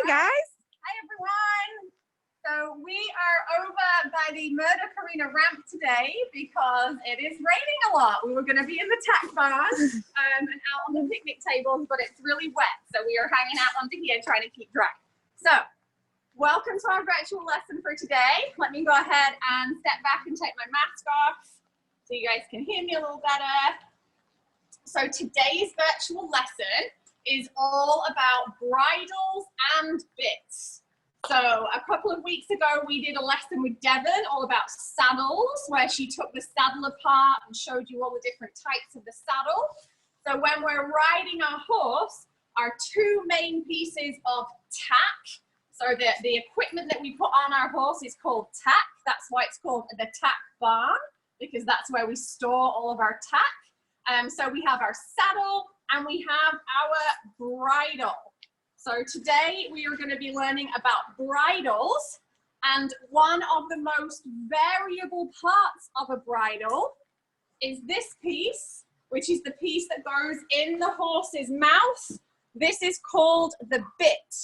guys. Hi, everyone. So we are over by the Murdoch Arena ramp today because it is raining a lot. We were going to be in the tack bars and out on the picnic tables, but it's really wet. So we are hanging out under here trying to keep dry. So welcome to our virtual lesson for today. Let me go ahead and step back and take my mask off so you guys can hear me a little better. So today's virtual lesson is all about bridles and bits. So a couple of weeks ago, we did a lesson with Devon all about saddles, where she took the saddle apart and showed you all the different types of the saddle. So when we're riding our horse, our two main pieces of tack. So the equipment that we put on our horse is called tack. That's why it's called the tack barn, because that's where we store all of our tack. So we have our saddle and we have our bridle. So today we are going to be learning about bridles, and one of the most variable parts of a bridle is this piece, which is the piece that goes in the horse's mouth. This is called the bit,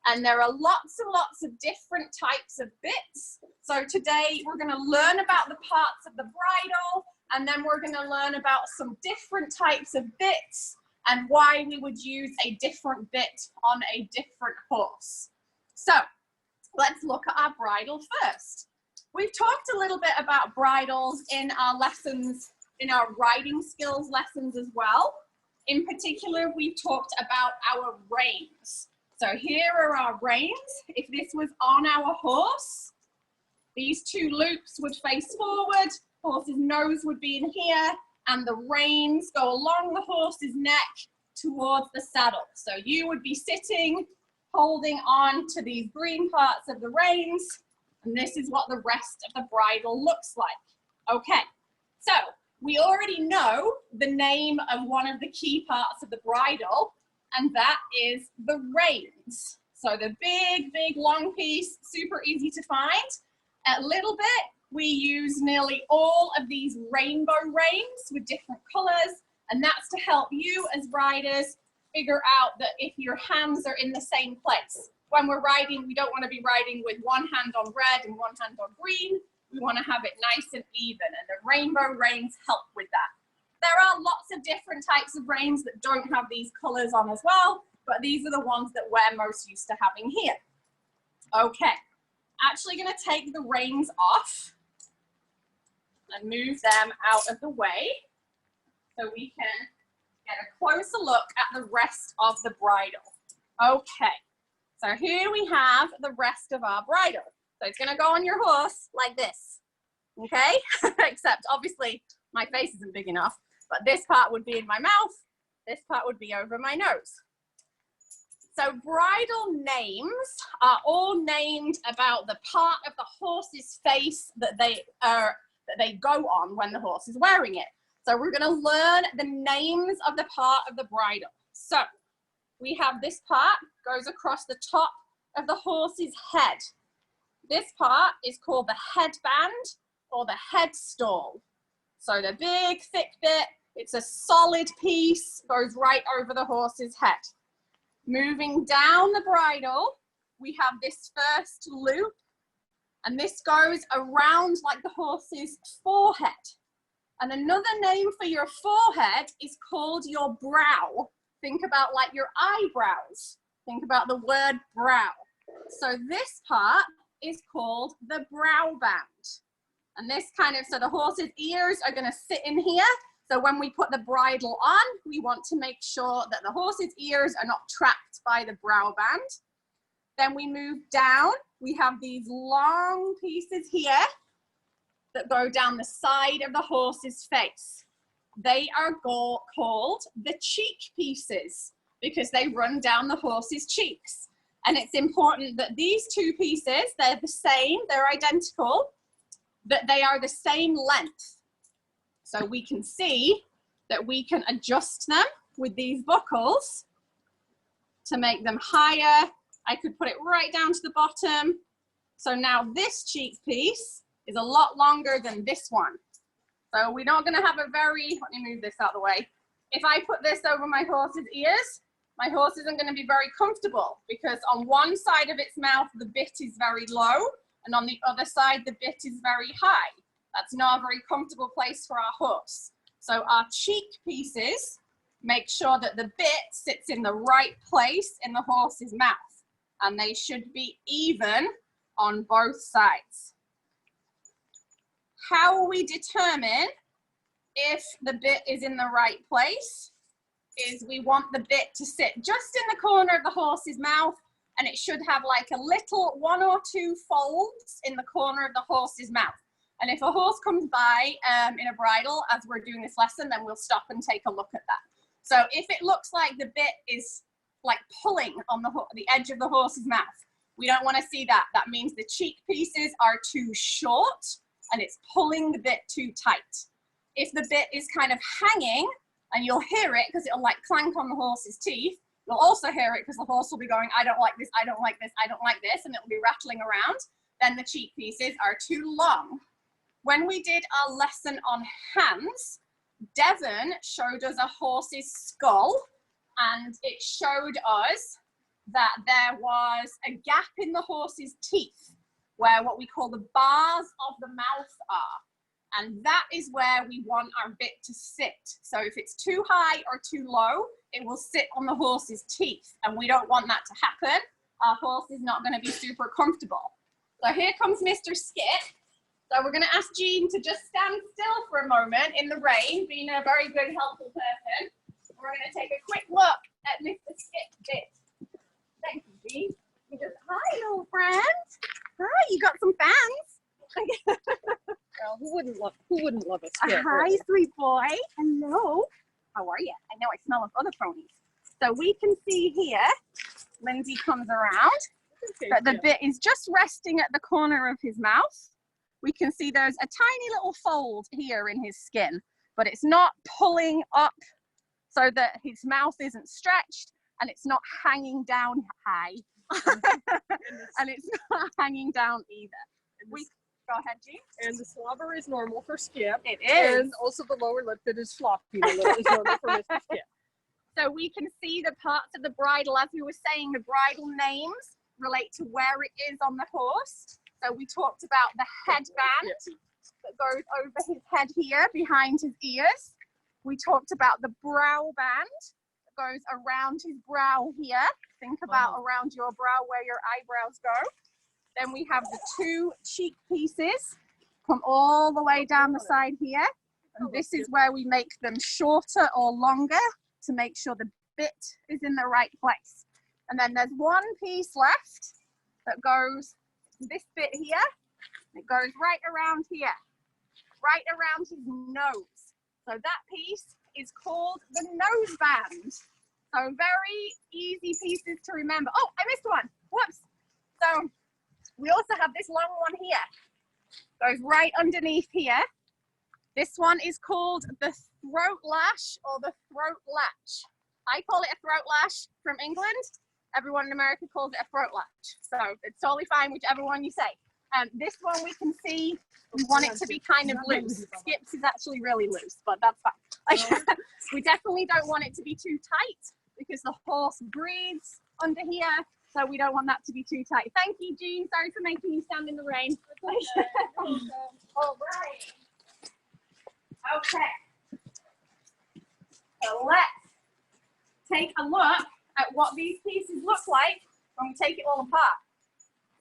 and there are lots and lots of different types of bits. So today we're going to learn about the parts of the bridle, and then we're going to learn about some different types of bits and why we would use a different bit on a different horse. So let's look at our bridle first. We've talked a little bit about bridles in our lessons, in our riding skills lessons as well. In particular, we've talked about our reins. So here are our reins. If this was on our horse, these two loops would face forward, horse's nose would be in here, and the reins go along the horse's neck towards the saddle. So you would be sitting, holding on to these green parts of the reins, and this is what the rest of the bridle looks like. Okay, so we already know the name of one of the key parts of the bridle, and that is the reins. So the big, big, long piece, super easy to find. A little bit, we use nearly all of these rainbow reins with different colors, and that's to help you as riders figure out that if your hands are in the same place. When we're riding, we don't want to be riding with one hand on red and one hand on green. We want to have it nice and even, and the rainbow reins help with that. There are lots of different types of reins that don't have these colors on as well, but these are the ones that we're most used to having here. Okay, actually going to take the reins off and move them out of the way so we can get a closer look at the rest of the bridle. Okay, so here we have the rest of our bridle. So it's going to go on your horse like this, okay? Except obviously my face isn't big enough, but this part would be in my mouth, this part would be over my nose. So bridle names are all named about the part of the horse's face that they go on when the horse is wearing it. So we're going to learn the names of the part of the bridle. So we have this part goes across the top of the horse's head. This part is called the headband or the headstall. So the big thick bit, it's a solid piece, goes right over the horse's head. Moving down the bridle, we have this first loop, and this goes around like the horse's forehead. And another name for your forehead is called your brow. Think about like your eyebrows. Think about the word brow. So this part is called the brow band. And this kind of, so the horse's ears are going to sit in here. So when we put the bridle on, we want to make sure that the horse's ears are not trapped by the brow band. Then we move down. We have these long pieces here that go down the side of the horse's face. They are called the cheek pieces because they run down the horse's cheeks. And it's important that these two pieces, they're the same, they're identical, that they are the same length. So we can see that we can adjust them with these buckles to make them higher. I could put it right down to the bottom. So now this cheek piece is a lot longer than this one. So we're not going to have a very, let me move this out of the way. If I put this over my horse's ears, my horse isn't going to be very comfortable because on one side of its mouth, the bit is very low, and on the other side, the bit is very high. That's not a very comfortable place for our horse. So our cheek pieces make sure that the bit sits in the right place in the horse's mouth, and they should be even on both sides. How will we determine if the bit is in the right place? Is we want the bit to sit just in the corner of the horse's mouth, and it should have like a little 1 or 2 folds in the corner of the horse's mouth. And if a horse comes by in a bridle as we're doing this lesson, then we'll stop and take a look at that. So if it looks like the bit is like pulling on the edge of the horse's mouth, we don't want to see that. That means the cheek pieces are too short and it's pulling the bit too tight. If the bit is kind of hanging, and you'll hear it because it'll like clank on the horse's teeth, you'll also hear it because the horse will be going, I don't like this, I don't like this, I don't like this, and it'll be rattling around, then the cheek pieces are too long. When we did our lesson on hands, Devon showed us a horse's skull, and it showed us that there was a gap in the horse's teeth where what we call the bars of the mouth are. And that is where we want our bit to sit. So if it's too high or too low, it will sit on the horse's teeth. And we don't want that to happen. Our horse is not going to be super comfortable. So here comes Mr. Skip. So we're going to ask Jean to just stand still for a moment in the rain, being a very good, helpful person. We're going to take a quick look at Mr. Skip's bit. Thank you, Jean. He goes, hi, little friend. Hi, you got some fans? Well, who wouldn't love a skip? Hi, really? sweet boy. Hello. How are you? I know I smell of other ponies. So we can see here, Lindsay comes around, that the bit is just resting at the corner of his mouth. We can see there's a tiny little fold here in his skin, but it's not pulling up so that his mouth isn't stretched, and it's not hanging down high. And it's not hanging down either. Go ahead, Jean. And the slobber is normal for Skip. It is. And also the lower lip that is floppy a little is normal for Mr. Skip. So we can see the parts of the bridle, as we were saying, the bridle names relate to where it is on the horse. So we talked about the headband that goes over his head here, behind his ears. We talked about the brow band that goes around his brow here. Think about around your brow where your eyebrows go. Then we have the 2 cheek pieces come all the way down the side here. And this is where we make them shorter or longer to make sure the bit is in the right place. And then there's 1 piece left that goes this bit here. It goes right around here, right around his nose. So that piece is called the nose band. So very easy pieces to remember. Oh, I missed one. Whoops. So we also have this long one here. Goes right underneath here. This one is called the throat lash or the throat latch. I call it a throat lash from England. Everyone in America calls it a throat latch. So it's totally fine, whichever one you say. This one we can see, we want it to be kind of loose. Skip's is actually really loose, but that's fine. We definitely don't want it to be too tight because the horse breathes under here. So we don't want that to be too tight. Thank you, Jean. Sorry for making you stand in the rain. All right. Okay. So let's take a look at what these pieces look like when we take it all apart.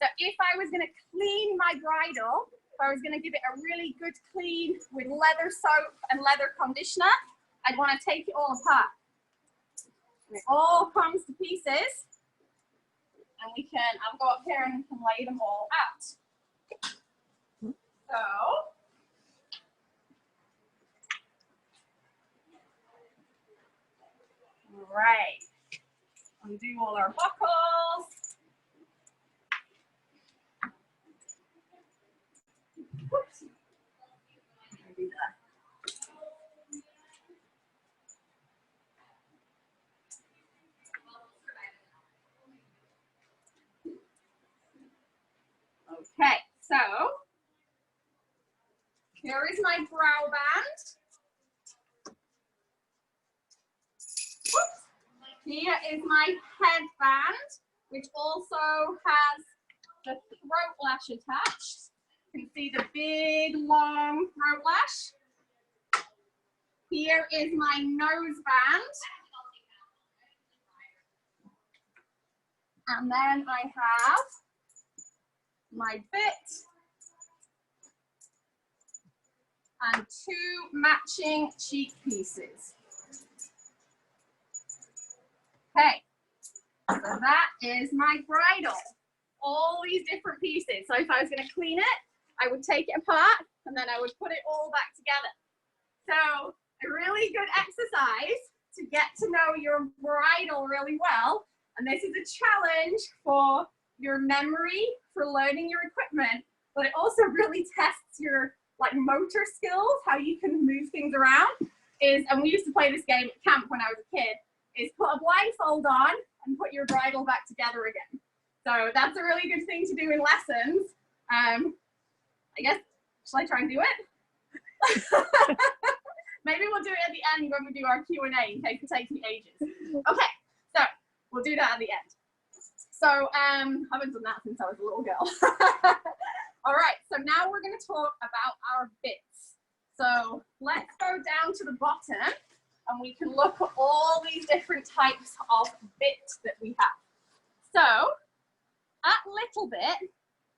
So if I was going to clean my bridle, if I was going to give it a really good clean with leather soap and leather conditioner, I'd want to take it all apart. And it all comes to pieces. And I'll go up here and we can lay them all out. So, all right. Undo all our buckles. Whoops. Do that. Okay, so here is my brow band. Whoops. Here is my headband, which also has the throat lash attached. You can see the big, long throat lash. Here is my nose band. And then I have my bit and 2 matching cheek pieces. Okay, so that is my bridle. All these different pieces. So if I was going to clean it, I would take it apart and then I would put it all back together. So a really good exercise to get to know your bridle really well. And this is a challenge for your memory, for learning your equipment, but it also really tests your motor skills, how you can move things around. And we used to play this game at camp when I was a kid, is put a blindfold on and put your bridle back together again. So that's a really good thing to do in lessons. I guess, shall I try and do it? Maybe we'll do it at the end when we do our Q&A in case it takes me ages. Okay, so we'll do that at the end. So I haven't done that since I was a little girl. All right, so now we're going to talk about our bits. So let's go down to the bottom and we can look at all these different types of bits that we have. So at Little Bit,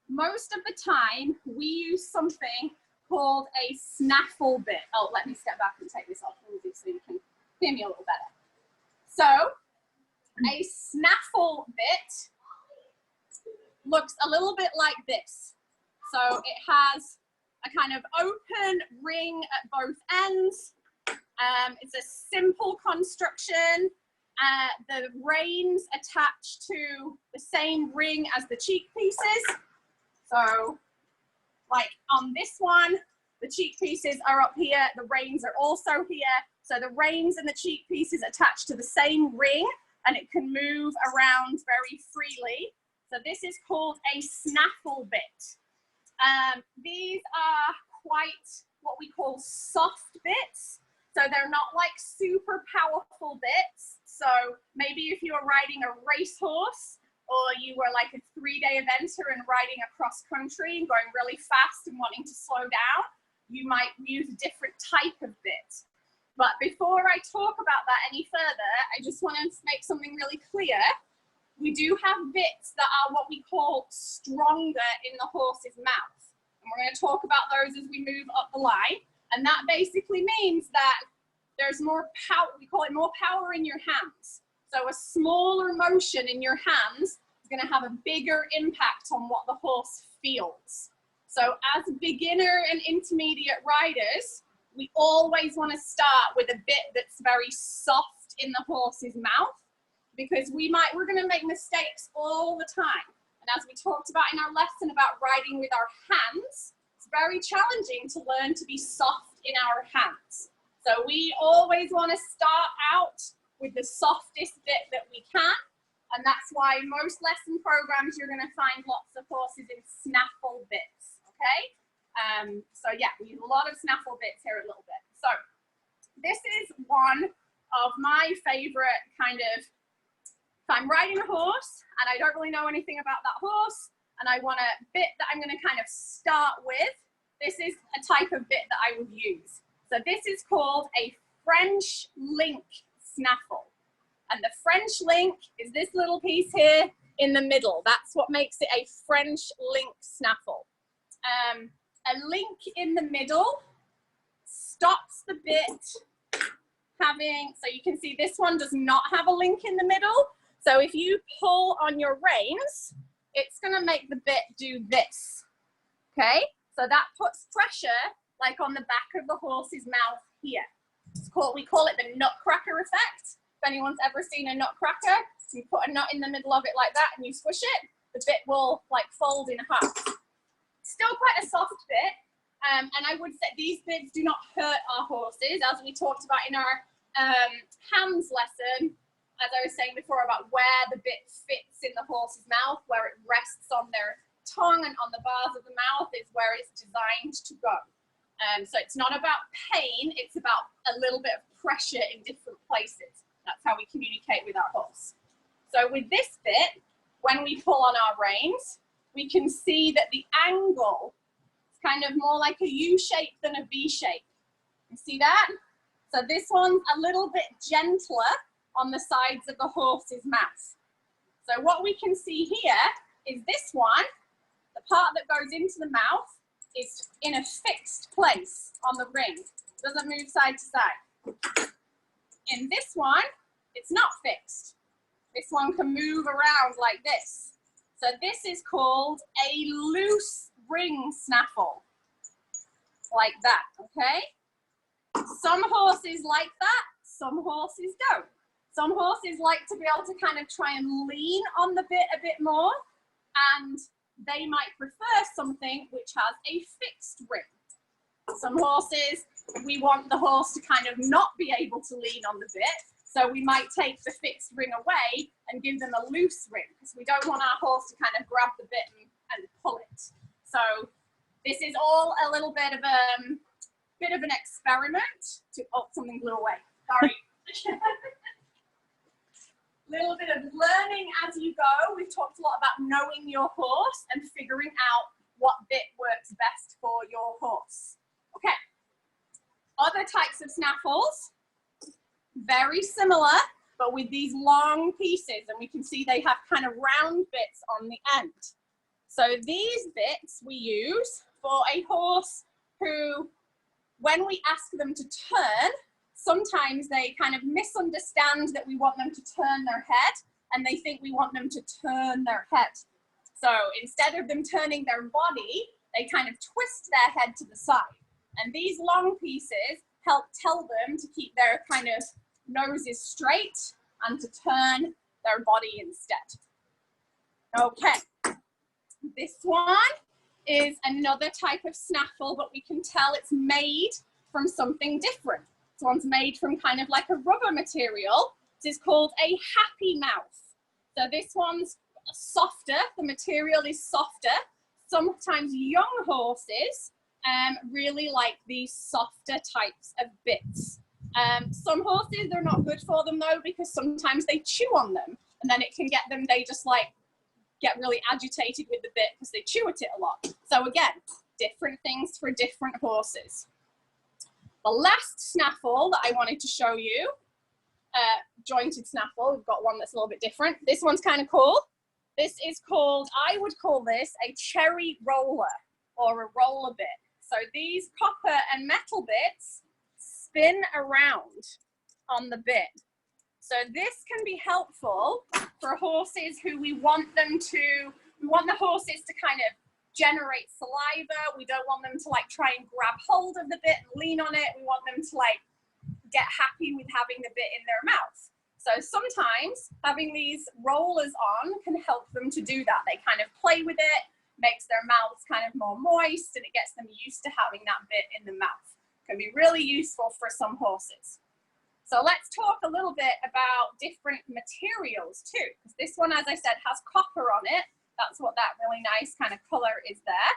most of the time we use something called a snaffle bit. Oh, let me step back and take this off so you can hear me a little better. So a snaffle bit looks a little bit like this. So it has a kind of open ring at both ends. It's a simple construction. The reins attach to the same ring as the cheek pieces. So like on this one, the cheek pieces are up here, the reins are also here. So the reins and the cheek pieces attach to the same ring and it can move around very freely. So this is called a snaffle bit. These are quite what we call soft bits. So they're not like super powerful bits. So maybe if you were riding a racehorse or you were like a 3-day eventer and riding across country and going really fast and wanting to slow down, you might use a different type of bit. But before I talk about that any further, I just want to make something really clear. We do have bits that are what we call stronger in the horse's mouth. And we're going to talk about those as we move up the line. And that basically means that there's more power, we call it more power in your hands. So a smaller motion in your hands is going to have a bigger impact on what the horse feels. So as beginner and intermediate riders, we always want to start with a bit that's very soft in the horse's mouth, because we're going to make mistakes all the time. And as we talked about in our lesson about riding with our hands, it's very challenging to learn to be soft in our hands. So we always want to start out with the softest bit that we can. And that's why most lesson programs, you're going to find lots of horses in snaffle bits, okay? So yeah, we use a lot of snaffle bits here a little bit. So this is one of my favorite kind of, if I'm riding a horse and I don't really know anything about that horse and I want a bit that I'm going to kind of start with, this is a type of bit that I would use. So this is called a French link snaffle. And the French link is this little piece here in the middle. That's what makes it a French link snaffle. A link in the middle stops the bit having, so you can see this one does not have a link in the middle. So if you pull on your reins, it's going to make the bit do this, okay? So that puts pressure like on the back of the horse's mouth here. It's called, we call it the nutcracker effect. If anyone's ever seen a nutcracker, so you put a nut in the middle of it like that and you squish it, the bit will like fold in half. Still quite a soft bit. And I would say these bits do not hurt our horses, as we talked about in our hands lesson, as I was saying before, about where the bit fits in the horse's mouth, where it rests on their tongue and on the bars of the mouth is where it's designed to go. So it's not about pain, it's about a little bit of pressure in different places. That's how we communicate with our horse. So with this bit, when we pull on our reins, we can see that the angle is kind of more like a U shape than a V shape. You see that? So this one's a little bit gentler on the sides of the horse's mouth. So what we can see here is this one, the part that goes into the mouth is in a fixed place on the ring. It doesn't move side to side. In this one, it's not fixed. This one can move around like this. So this is called a loose ring snaffle. Like that, okay? Some horses like that, some horses don't. Some horses like to be able to kind of try and lean on the bit a bit more, and they might prefer something which has a fixed ring. Some horses, we want the horse to kind of not be able to lean on the bit, so we might take the fixed ring away and give them a loose ring, because we don't want our horse to kind of grab the bit and pull it. So this is all a little bit of an experiment to, oh, something blew away, sorry. Little bit of learning as you go. We've talked a lot about knowing your horse and figuring out what bit works best for your horse. Okay, other types of snaffles, very similar, but with these long pieces, and we can see they have kind of round bits on the end. So these bits we use for a horse who, when we ask them to turn, sometimes they kind of misunderstand that we want them to turn their head, and they think we want them to turn their head. So instead of them turning their body, they kind of twist their head to the side. And these long pieces help tell them to keep their kind of noses straight and to turn their body instead. Okay, this one is another type of snaffle, but we can tell it's made from something different. This one's made from kind of like a rubber material. This is called a happy mouth. So this one's softer, the material is softer. Sometimes young horses really like these softer types of bits. Some horses, they're not good for them though, because sometimes they chew on them, and then it can get them, they just like get really agitated with the bit because they chew at it a lot. So again, different things for different horses. The last snaffle that I wanted to show you, jointed snaffle, we've got one that's a little bit different. This one's kind of cool. This is called, I would call this a cherry roller or a roller bit. So these copper and metal bits spin around on the bit. So this can be helpful for horses who we want the horses to kind of generate saliva. We don't want them to like try and grab hold of the bit and lean on it. We want them to like get happy with having the bit in their mouth. So sometimes having these rollers on can help them to do that. They kind of play with it, makes their mouths kind of more moist, and it gets them used to having that bit in the mouth. Can be really useful for some horses. So let's talk a little bit about different materials too, because this one, as I said, has copper on it. That's what that really nice kind of color is there.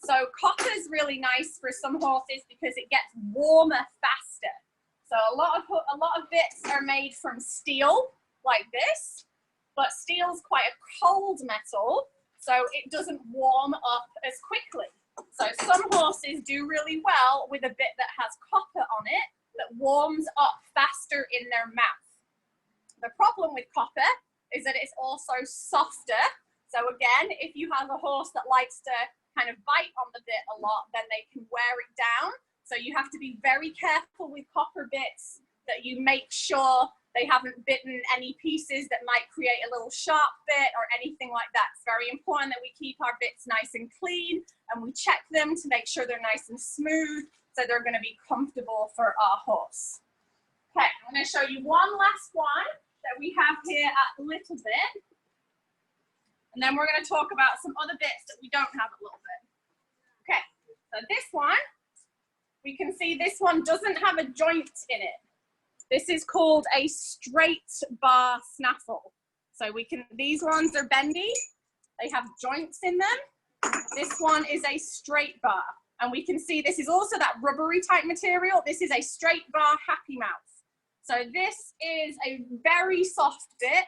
So copper is really nice for some horses because it gets warmer faster. So a lot of bits are made from steel like this, but steel's quite a cold metal, so it doesn't warm up as quickly. So some horses do really well with a bit that has copper on it that warms up faster in their mouth. The problem with copper is that it's also softer. So again, if you have a horse that likes to kind of bite on the bit a lot, then they can wear it down. So you have to be very careful with copper bits that you make sure they haven't bitten any pieces that might create a little sharp bit or anything like that. It's very important that we keep our bits nice and clean, and we check them to make sure they're nice and smooth, so they're going to be comfortable for our horse. Okay, I'm going to show you one last one that we have here at Little Bit, and then we're going to talk about some other bits that we don't have at Little Bit. Okay, so this one, we can see this one doesn't have a joint in it. This is called a straight bar snaffle. So these ones are bendy. They have joints in them. This one is a straight bar. And we can see this is also that rubbery type material. This is a straight bar happy mouth. So this is a very soft bit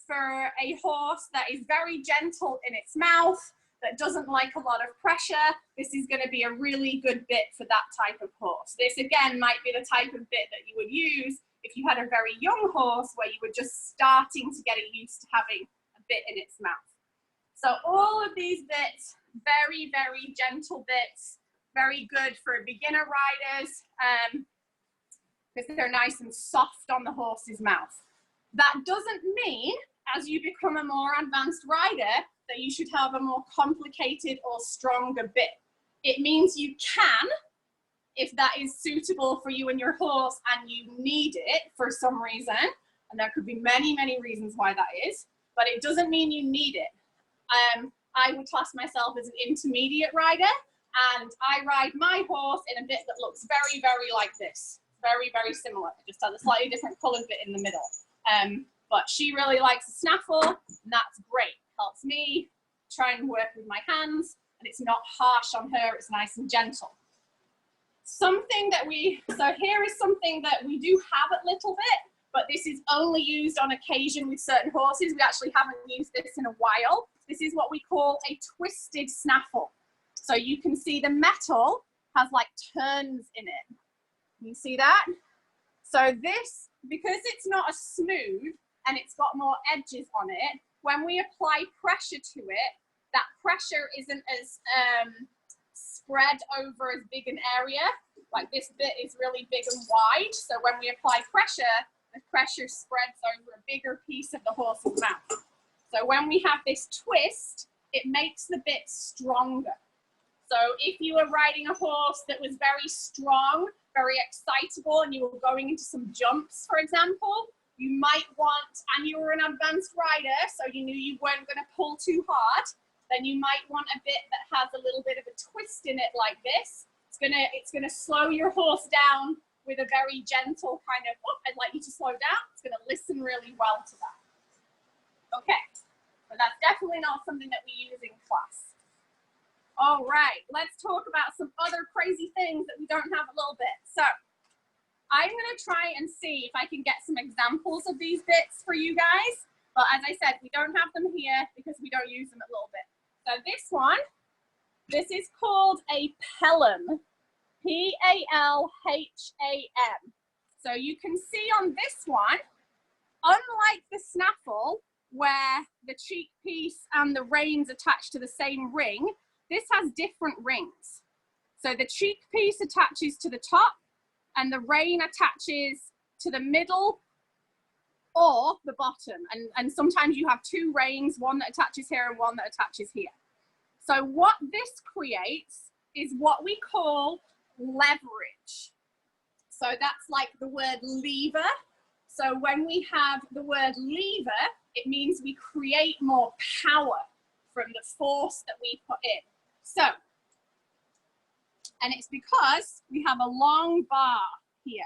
for a horse that is very gentle in its mouth, that doesn't like a lot of pressure. This is going to be a really good bit for that type of horse. This again might be the type of bit that you would use if you had a very young horse where you were just starting to get it used to having a bit in its mouth. So all of these bits, very, very gentle bits, very good for beginner riders because they're nice and soft on the horse's mouth. That doesn't mean, as you become a more advanced rider, that you should have a more complicated or stronger bit. It means you can, if that is suitable for you and your horse and you need it for some reason, and there could be many, many reasons why that is, but it doesn't mean you need it. I would class myself as an intermediate rider, and I ride my horse in a bit that looks very, very like this. Very, very similar. It just has a slightly different colored bit in the middle. But she really likes a snaffle, and that's great. Helps me try and work with my hands, and it's not harsh on her, it's nice and gentle. Something that so here is something that we do have a little bit, but this is only used on occasion with certain horses. We actually haven't used this in a while. This is what we call a twisted snaffle. So you can see the metal has like turns in it. You see that? So this, because it's not as smooth and it's got more edges on it, when we apply pressure to it, that pressure isn't as spread over as big an area. Like this bit is really big and wide. So when we apply pressure, the pressure spreads over a bigger piece of the horse's mouth. So when we have this twist, it makes the bit stronger. So if you were riding a horse that was very strong, very excitable, and you were going into some jumps, for example, you might want, and you were an advanced rider, so you knew you weren't going to pull too hard, then you might want a bit that has a little bit of a twist in it like this. It's gonna slow your horse down with a very gentle kind of, oh, I'd like you to slow down. It's gonna listen really well to that. Okay, but that's definitely not something that we use in class. All right, let's talk about some other crazy things that we don't have a little bit. So I'm gonna try and see if I can get some examples of these bits for you guys. But as I said, we don't have them here because we don't use them a little bit. So this one, this is called a pelham, P-A-L-H-A-M. So you can see on this one, unlike the snaffle, where the cheek piece and the reins attach to the same ring, this has different rings. So the cheek piece attaches to the top and the rein attaches to the middle or the bottom. And sometimes you have two reins, one that attaches here and one that attaches here. So what this creates is what we call leverage. So that's like the word lever. So when we have the word lever, it means we create more power from the force that we put in. So, and it's because we have a long bar here.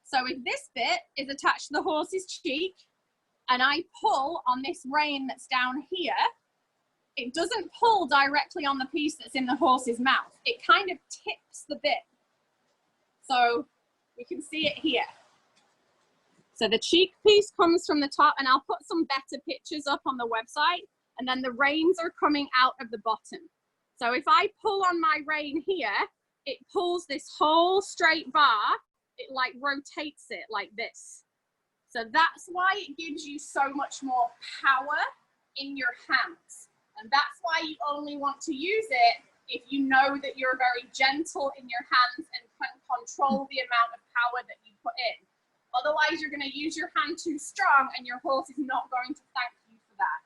So if this bit is attached to the horse's cheek and I pull on this rein that's down here, it doesn't pull directly on the piece that's in the horse's mouth. It kind of tips the bit. So we can see it here. So the cheek piece comes from the top, and I'll put some better pictures up on the website, and then the reins are coming out of the bottom. So if I pull on my rein here, it pulls this whole straight bar, it like rotates it like this. So that's why it gives you so much more power in your hands. And that's why you only want to use it if you know that you're very gentle in your hands and can control the amount of power that you put in. Otherwise, you're going to use your hand too strong and your horse is not going to thank you for that.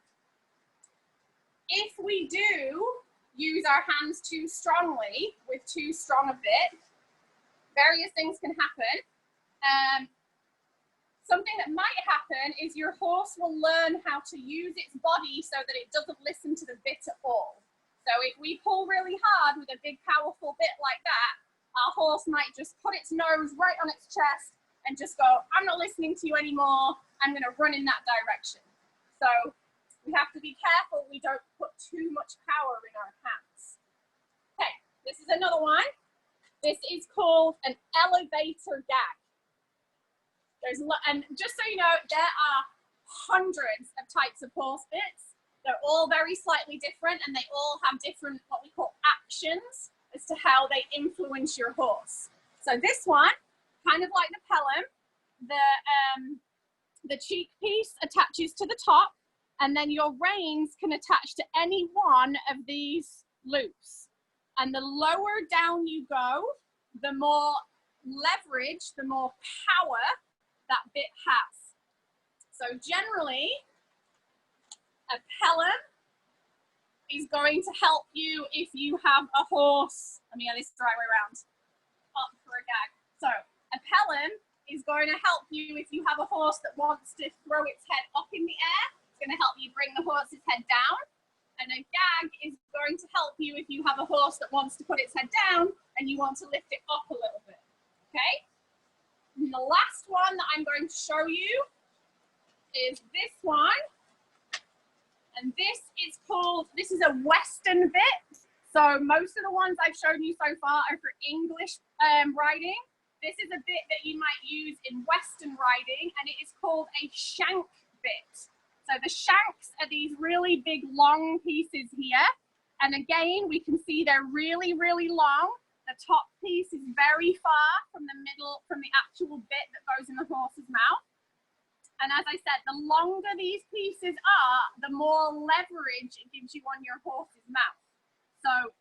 If we do use our hands too strongly with too strong a bit, various things can happen. Something that might happen is your horse will learn how to use its body so that it doesn't listen to the bit at all. So if we pull really hard with a big powerful bit like that, our horse might just put its nose right on its chest and just go, I'm not listening to you anymore, I'm going to run in that direction. So we have to be careful we don't put too much power in our hands. Okay, this is another one. This is called an elevator gag. And just so you know, there are hundreds of types of horse bits. They're all very slightly different, and they all have different, what we call actions, as to how they influence your horse. So this one, kind of like the pelham, the cheek piece attaches to the top, and then your reins can attach to any one of these loops. And the lower down you go, the more leverage, the more power that bit has. So generally, a pelham is going to help you if you have a horse. Let me get this the right way around. Up for a gag. So a pelham is going to help you if you have a horse that wants to throw its head up in the air. It's going to help you bring the horse's head down. And a gag is going to help you if you have a horse that wants to put its head down and you want to lift it up a little bit. Okay? And the last one that I'm going to show you is this one. And this is a Western bit. So most of the ones I've shown you so far are for English riding. This is a bit that you might use in Western riding, and it is called a shank bit. So the shanks are these really big, long pieces here. And again, we can see they're really, really long. The top piece is very far from the middle, from the actual bit that goes in the horse's mouth. And as I said, the longer these pieces are, the more leverage it gives you on your horse's mouth. So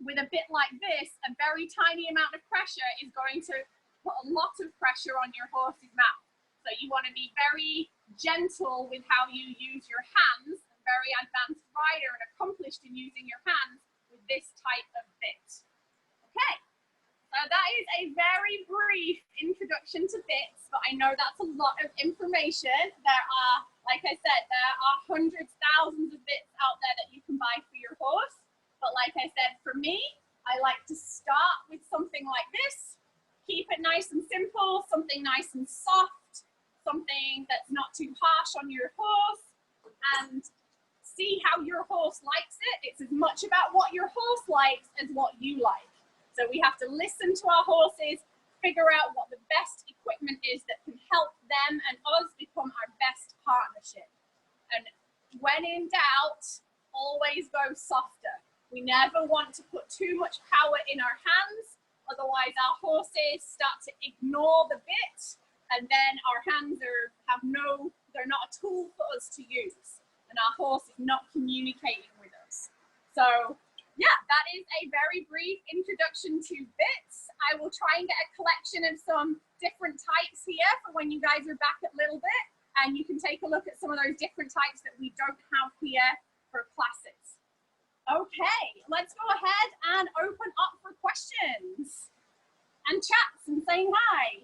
with a bit like this, a very tiny amount of pressure is going to put a lot of pressure on your horse's mouth. So you want to be very gentle with how you use your hands, a very advanced rider and accomplished in using your hands with this type of bit. Okay, so that is a very brief introduction to bits, but I know that's a lot of information. There are, like I said, there are hundreds, thousands of bits out there that you can buy for your horse. But like I said, for me, I like to start with something like this. Keep it nice and simple, something nice and soft, something that's not too harsh on your horse, and see how your horse likes it. It's as much about what your horse likes as what you like. So we have to listen to our horses, figure out what the best equipment is that can help them and us become our best partnership. And when in doubt, always go softer. We never want to put too much power in our hands, otherwise our horses start to ignore the bit, and then our hands they're not a tool for us to use, and our horse is not communicating with us. So yeah, that is a very brief introduction to bits. I will try and get a collection of some different types here for when you guys are back at Little Bit, and you can take a look at some of those different types that we don't have here for classes. Okay, let's go ahead and open up for questions and chats and saying hi.